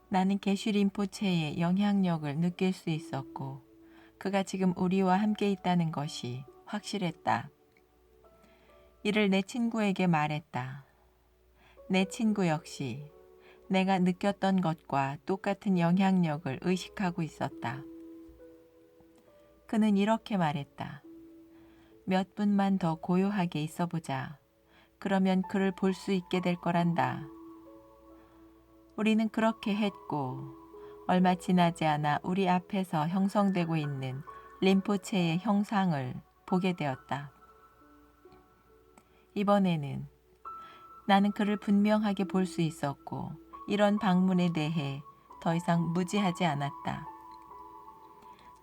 나는 게슈 림포체의 영향력을 느낄 수 있었고 그가 지금 우리와 함께 있다는 것이 확실했다. 이를 내 친구에게 말했다. 내 친구 역시 내가 느꼈던 것과 똑같은 영향력을 의식하고 있었다. 그는 이렇게 말했다. 몇 분만 더 고요하게 있어보자. 그러면 그를 볼 수 있게 될 거란다. 우리는 그렇게 했고 얼마 지나지 않아 우리 앞에서 형성되고 있는 림포체의 형상을 보게 되었다. 이번에는 나는 그를 분명하게 볼 수 있었고 이런 방문에 대해 더 이상 무지하지 않았다.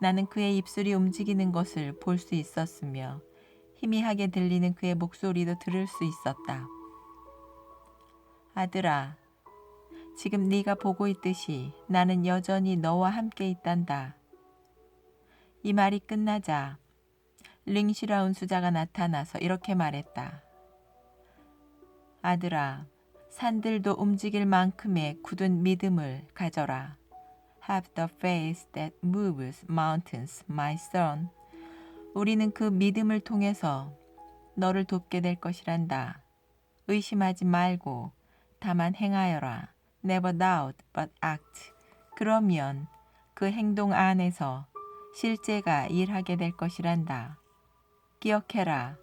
나는 그의 입술이 움직이는 것을 볼 수 있었으며 희미하게 들리는 그의 목소리도 들을 수 있었다. 아들아, 지금 네가 보고 있듯이 나는 여전히 너와 함께 있단다. 이 말이 끝나자 링시라운 수자가 나타나서 이렇게 말했다. 아들아, 산들도 움직일 만큼의 굳은 믿음을 가져라. Have the faith that moves mountains, my son. 우리는 그 믿음을 통해서 너를 돕게 될 것이란다. 의심하지 말고 다만 행하여라. Never doubt but act. 그러면 그 행동 안에서 실제가 일하게 될 것이란다. 기억해라.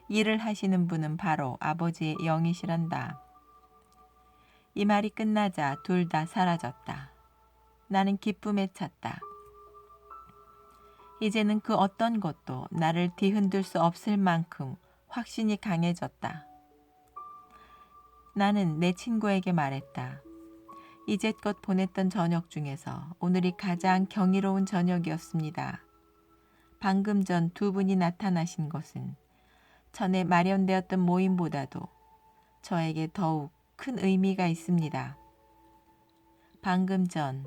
일을 하시는 분은 바로 아버지의 영이시란다. 이 말이 끝나자 둘 다 사라졌다. 나는 기쁨에 찼다. 이제는 그 어떤 것도 나를 뒤흔들 수 없을 만큼 확신이 강해졌다. 나는 내 친구에게 말했다. 이제껏 보냈던 저녁 중에서 오늘이 가장 경이로운 저녁이었습니다. 방금 전 두 분이 나타나신 것은 전에 마련되었던 모임보다도 저에게 더욱 큰 의미가 있습니다. 방금 전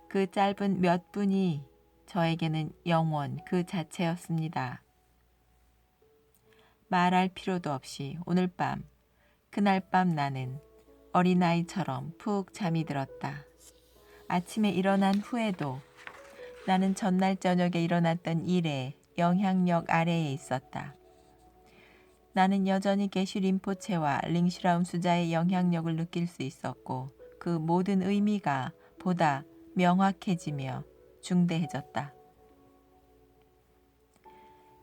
그 짧은 몇 분이 저에게는 영원 그 자체였습니다. 말할 필요도 없이 오늘 밤, 그날 밤 나는 어린아이처럼 푹 잠이 들었다. 아침에 일어난 후에도 나는 전날 저녁에 일어났던 일의 영향력 아래에 있었다. 나는 여전히 게슈 림포체와 링시라움 수자의 영향력을 느낄 수 있었고 그 모든 의미가 보다 명확해지며 중대해졌다.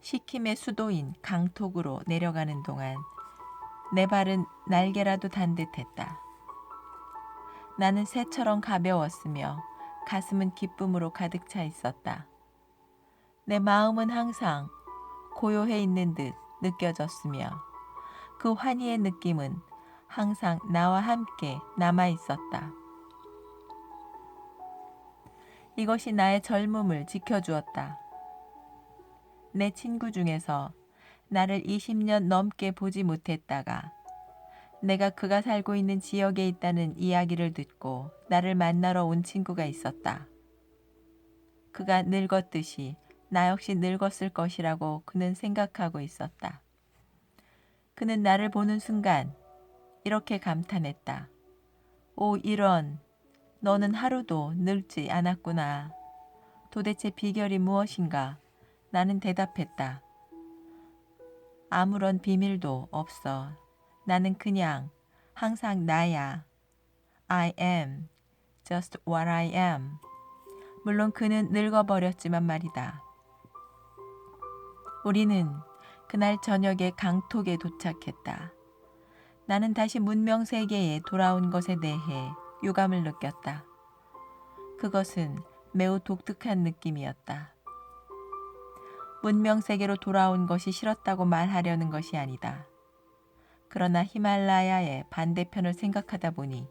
시킴의 수도인 강톡으로 내려가는 동안 내 발은 날개라도 단 듯했다. 나는 새처럼 가벼웠으며 가슴은 기쁨으로 가득 차 있었다. 내 마음은 항상 고요해 있는 듯 느껴졌으며 그 환희의 느낌은 항상 나와 함께 남아 있었다. 이것이 나의 젊음을 지켜주었다. 내 친구 중에서 나를 20년 넘게 보지 못했다가 내가 그가 살고 있는 지역에 있다는 이야기를 듣고 나를 만나러 온 친구가 있었다. 그가 늙었듯이 나 역시 늙었을 것이라고 그는 생각하고 있었다. 그는 나를 보는 순간 이렇게 감탄했다. 오, 이런, 너는 하루도 늙지 않았구나. 도대체 비결이 무엇인가? 나는 대답했다. 아무런 비밀도 없어. 나는 그냥 항상 나야. I am just what I am. 물론 그는 늙어버렸지만 말이다. 우리는 그날 저녁에 강톡에 도착했다. 나는 다시 문명 세계에 돌아온 것에 대해 유감을 느꼈다. 그것은 매우 독특한 느낌이었다. 문명 세계로 돌아온 것이 싫었다고 말하려는 것이 아니다. 그러나 히말라야의 반대편을 생각하다 보니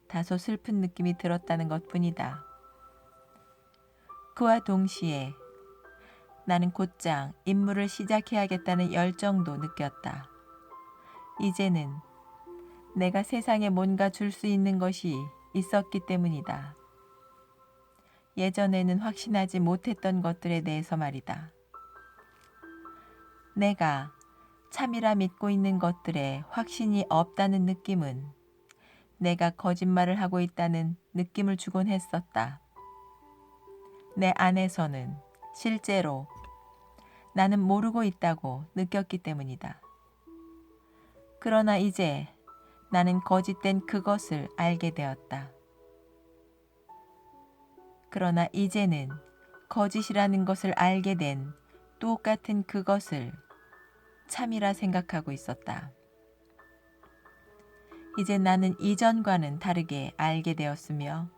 다소 슬픈 느낌이 들었다는 것뿐이다. 그와 동시에 나는 곧장 임무를 시작해야겠다는 열정도 느꼈다. 이제는 내가 세상에 뭔가 줄 수 있는 것이 있었기 때문이다. 예전에는 확신하지 못했던 것들에 대해서 말이다. 내가 참이라 믿고 있는 것들에 확신이 없다는 느낌은 내가 거짓말을 하고 있다는 느낌을 주곤 했었다. 내 안에서는 실제로 나는 모르고 있다고 느꼈기 때문이다. 그러나 이제 나는 거짓된 그것을 알게 되었다. 그러나 이제는 거짓이라는 것을 알게 된 똑같은 그것을 참이라 생각하고 있었다. 이제 나는 이전과는 다르게 알게 되었으며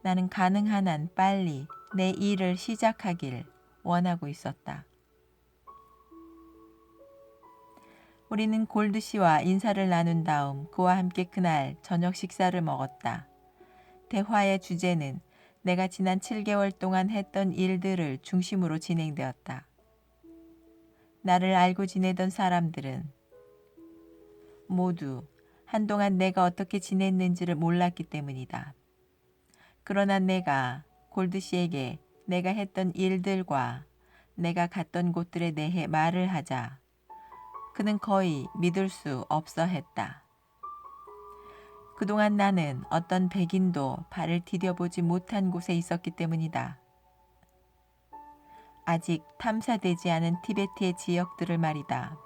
나는 가능한 한 빨리 내 일을 시작하길 원하고 있었다. 우리는 골드 씨와 인사를 나눈 다음 그와 함께 그날 저녁 식사를 먹었다. 대화의 주제는 내가 지난 7개월 동안 했던 일들을 중심으로 진행되었다. 나를 알고 지내던 사람들은 모두 한동안 내가 어떻게 지냈는지를 몰랐기 때문이다. 그러나 내가 골드 씨에게 내가 했던 일들과 내가 갔던 곳들에 대해 말을 하자 그는 거의 믿을 수 없어 했다. 그동안 나는 어떤 백인도 발을 디뎌보지 못한 곳에 있었기 때문이다. 아직 탐사되지 않은 티베트의 지역들을 말이다.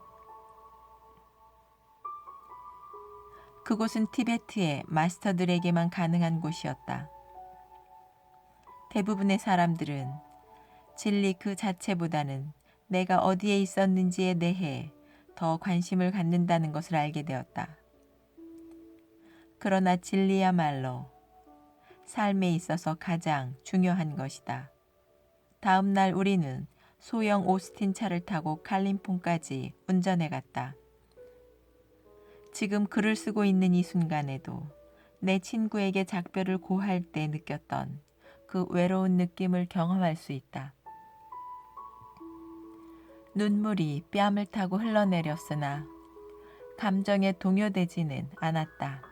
그곳은 티베트의 마스터들에게만 가능한 곳이었다. 대부분의 사람들은 진리 그 자체보다는 내가 어디에 있었는지에 대해 더 관심을 갖는다는 것을 알게 되었다. 그러나 진리야말로 삶에 있어서 가장 중요한 것이다. 다음 날 우리는 소형 오스틴 차를 타고 칼림퐁까지 운전해 갔다. 지금 글을 쓰고 있는 이 순간에도 내 친구에게 작별을 고할 때 느꼈던 그 외로운 느낌을 경험할 수 있다. 눈물이 뺨을 타고 흘러내렸으나 감정에 동요되지는 않았다.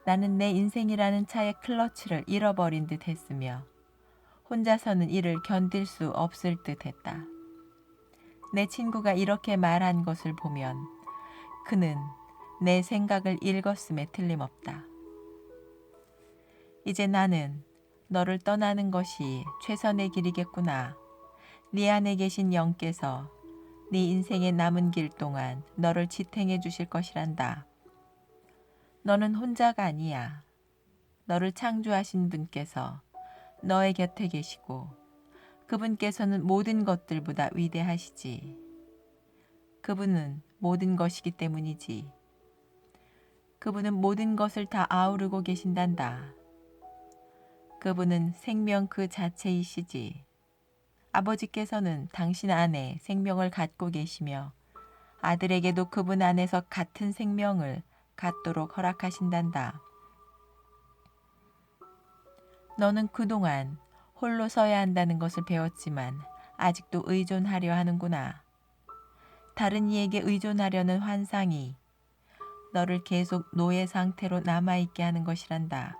나는 내 인생이라는 차의 클러치를 잃어버린 듯 했으며 혼자서는 이를 견딜 수 없을 듯 했다. 내 친구가 이렇게 말한 것을 보면 그는 내 생각을 읽었음에 틀림없다. 이제 나는 너를 떠나는 것이 최선의 길이겠구나. 네 안에 계신 영께서 네 인생의 남은 길 동안 너를 지탱해 주실 것이란다. 너는 혼자가 아니야. 너를 창조하신 분께서 너의 곁에 계시고 그분께서는 모든 것들보다 위대하시지. 그분은 모든 것이기 때문이지. 그분은 모든 것을 다 아우르고 계신단다. 그분은 생명 그 자체이시지. 아버지께서는 당신 안에 생명을 갖고 계시며 아들에게도 그분 안에서 같은 생명을 갖도록 허락하신단다. 너는 그동안 홀로 서야 한다는 것을 배웠지만 아직도 의존하려 하는구나. 다른 이에게 의존하려는 환상이 너를 계속 노예 상태로 남아있게 하는 것이란다.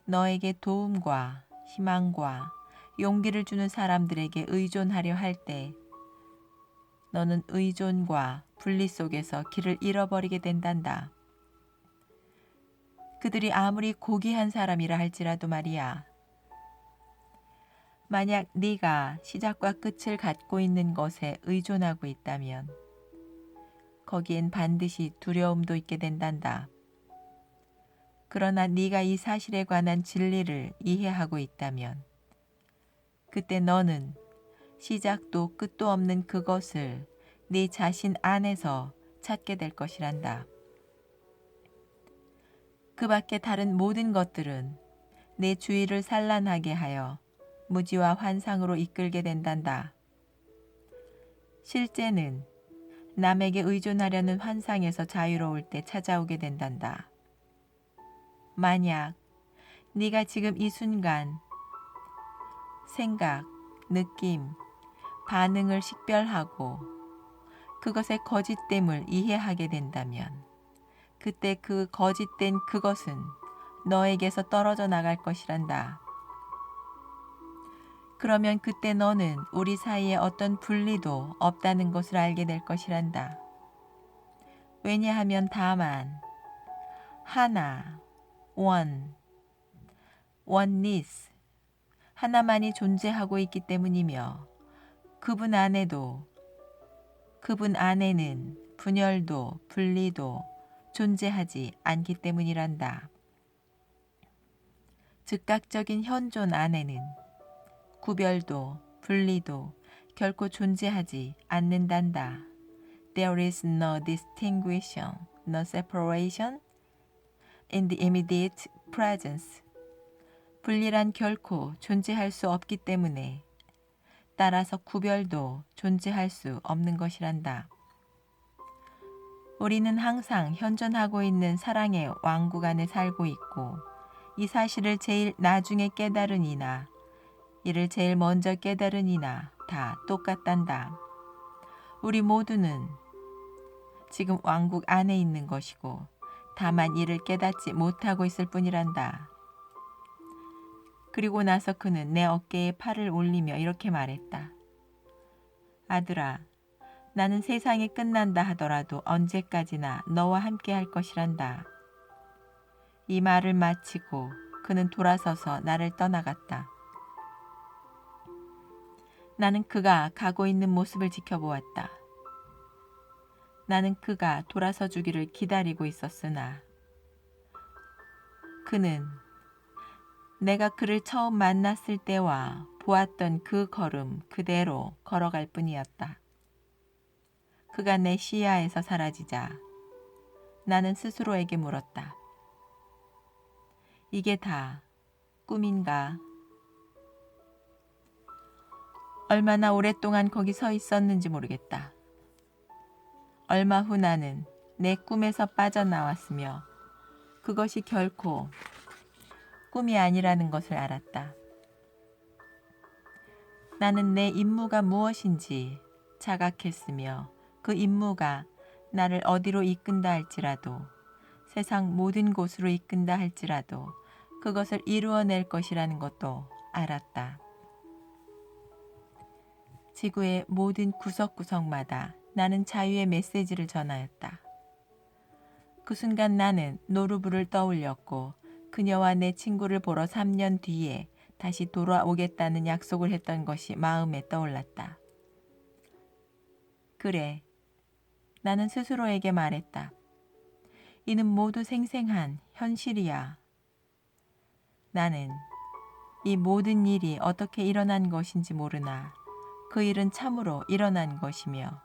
너에게 도움과 희망과 용기를 주는 사람들에게 의존하려 할 때 너는 의존과 분리 속에서 길을 잃어버리게 된단다. 그들이 아무리 고귀한 사람이라 할지라도 말이야. 만약 네가 시작과 끝을 갖고 있는 것에 의존하고 있다면 거기엔 반드시 두려움도 있게 된단다. 그러나 네가 이 사실에 관한 진리를 이해하고 있다면 그때 너는 시작도 끝도 없는 그것을 네 자신 안에서 찾게 될 것이란다. 그 밖에 다른 모든 것들은 내 주위를 산란하게 하여 무지와 환상으로 이끌게 된단다. 실제는 남에게 의존하려는 환상에서 자유로울 때 찾아오게 된단다. 만약 네가 지금 이 순간 생각, 느낌, 반응을 식별하고 그것의 거짓됨을 이해하게 된다면 그때 그 거짓된 그것은 너에게서 떨어져 나갈 것이란다. 그러면 그때 너는 우리 사이에 어떤 분리도 없다는 것을 알게 될 것이란다. 왜냐하면 다만 하나, oneness, 하나만이 존재하고 있기 때문이며 그분 안에는 분열도 분리도 존재하지 않기 때문이란다. 즉각적인 현존 안에는 구별도 분리도 결코 존재하지 않는단다. There is no distinction, no separation in the immediate presence. 분리란 결코 존재할 수 없기 때문에 따라서 구별도 존재할 수 없는 것이란다. 우리는 항상 현존하고 있는 사랑의 왕국 안에 살고 있고 이 사실을 제일 나중에 깨달은 이나 이를 제일 먼저 깨달은 이나 다 똑같단다. 우리 모두는 지금 왕국 안에 있는 것이고 다만 이를 깨닫지 못하고 있을 뿐이란다. 그리고 나서 그는 내 어깨에 팔을 올리며 이렇게 말했다. 아들아, 나는 세상이 끝난다 하더라도 언제까지나 너와 함께 할 것이란다. 이 말을 마치고 그는 돌아서서 나를 떠나갔다. 나는 그가 가고 있는 모습을 지켜보았다. 나는 그가 돌아서 주기를 기다리고 있었으나 그는 내가 그를 처음 만났을 때와 보았던 그 걸음 그대로 걸어갈 뿐이었다. 그가 내 시야에서 사라지자 나는 스스로에게 물었다. 이게 다 꿈인가? 얼마나 오랫동안 거기 서 있었는지 모르겠다. 얼마 후 나는 내 꿈에서 빠져나왔으며 그것이 결코 꿈이 아니라는 것을 알았다. 나는 내 임무가 무엇인지 자각했으며 그 임무가 나를 어디로 이끈다 할지라도 세상 모든 곳으로 이끈다 할지라도 그것을 이루어낼 것이라는 것도 알았다. 지구의 모든 구석구석마다 나는 자유의 메시지를 전하였다. 그 순간 나는 노르부를 떠올렸고 그녀와 내 친구를 보러 3년 뒤에 다시 돌아오겠다는 약속을 했던 것이 마음에 떠올랐다. 그래, 나는 스스로에게 말했다. 이는 모두 생생한 현실이야. 나는 이 모든 일이 어떻게 일어난 것인지 모르나 그 일은 참으로 일어난 것이며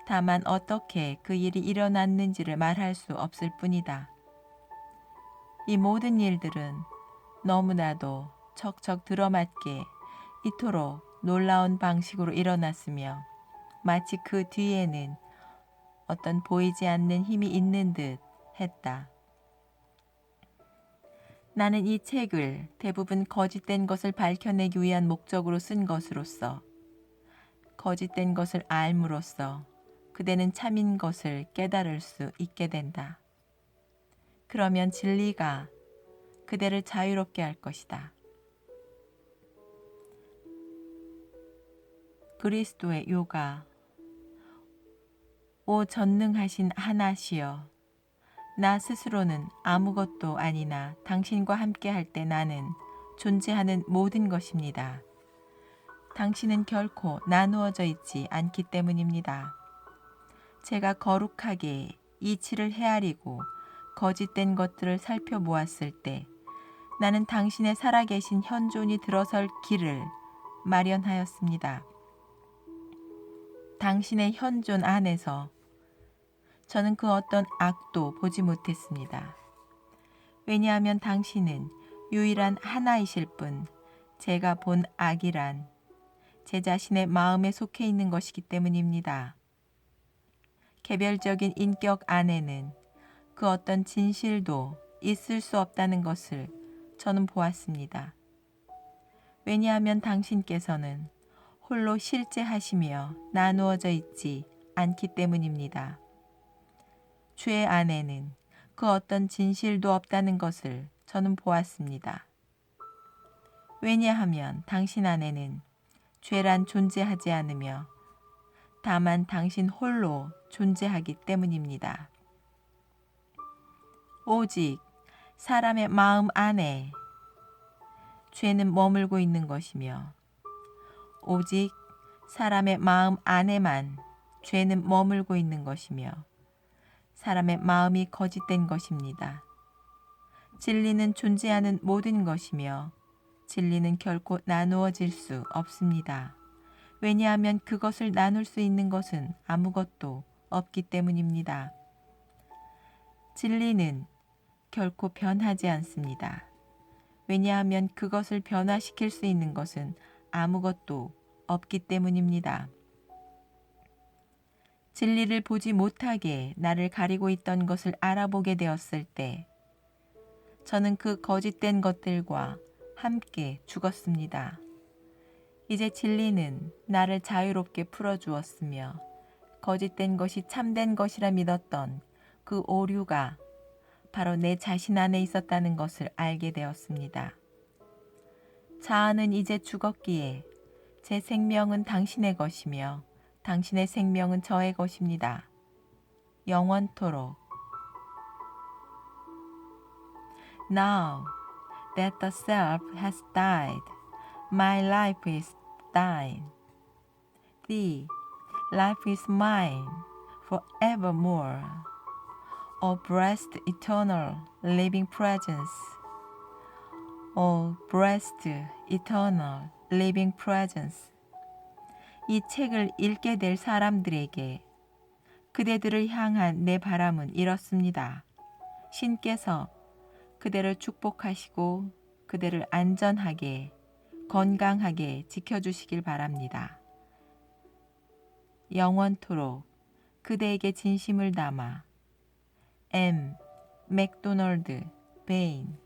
다만 어떻게 그 일이 일어났는지를 말할 수 없을 뿐이다. 이 모든 일들은 너무나도 척척 들어맞게 이토록 놀라운 방식으로 일어났으며 마치 그 뒤에는 어떤 보이지 않는 힘이 있는 듯 했다. 나는 이 책을 대부분 거짓된 것을 밝혀내기 위한 목적으로 쓴 것으로서 거짓된 것을 알므로써 그대는 참인 것을 깨달을 수 있게 된다. 그러면 진리가 그대를 자유롭게 할 것이다. 그리스도의 요가. 오 전능하신 하나시여, 나 스스로는 아무것도 아니나 당신과 함께 할 때 나는 존재하는 모든 것입니다. 당신은 결코 나누어져 있지 않기 때문입니다. 제가 거룩하게 이치를 헤아리고 거짓된 것들을 살펴보았을 때 나는 당신의 살아계신 현존이 들어설 길을 마련하였습니다. 당신의 현존 안에서 저는 그 어떤 악도 보지 못했습니다. 왜냐하면 당신은 유일한 하나이실 뿐 제가 본 악이란 제 자신의 마음에 속해 있는 것이기 때문입니다. 개별적인 인격 안에는 그 어떤 진실도 있을 수 없다는 것을 저는 보았습니다. 왜냐하면 당신께서는 홀로 실제하시며 나누어져 있지 않기 때문입니다. 죄 안에는 그 어떤 진실도 없다는 것을 저는 보았습니다. 왜냐하면 당신 안에는 죄란 존재하지 않으며 다만 당신 홀로 존재하기 때문입니다. 오직 사람의 마음 안에 죄는 머물고 있는 것이며 오직 사람의 마음 안에만 죄는 머물고 있는 것이며 사람의 마음이 거짓된 것입니다. 진리는 존재하는 모든 것이며 진리는 결코 나누어질 수 없습니다. 왜냐하면 그것을 나눌 수 있는 것은 아무것도 없기 때문입니다. 진리는 결코 변하지 않습니다. 왜냐하면 그것을 변화시킬 수 있는 것은 아무것도 없기 때문입니다. 진리를 보지 못하게 나를 가리고 있던 것을 알아보게 되었을 때 저는 그 거짓된 것들과 함께 죽었습니다. 이제 진리는 나를 자유롭게 풀어주었으며 거짓된 것이 참된 것이라 믿었던 그 오류가 바로 내 자신 안에 있었다는 것을 알게 되었습니다. 자아는 이제 죽었기에 제 생명은 당신의 것이며 당신의 생명은 저의 것입니다. 영원토록. Now that the self has died, my life is thine. The life is mine forevermore. O blessed eternal living presence. O blessed eternal living presence. 이 책을 읽게 될 사람들에게 그대들을 향한 내 바람은 이렇습니다. 신께서 그대를 축복하시고 그대를 안전하게 건강하게 지켜주시길 바랍니다. 영원토록 그대에게 진심을 담아 M. 맥도널드 베인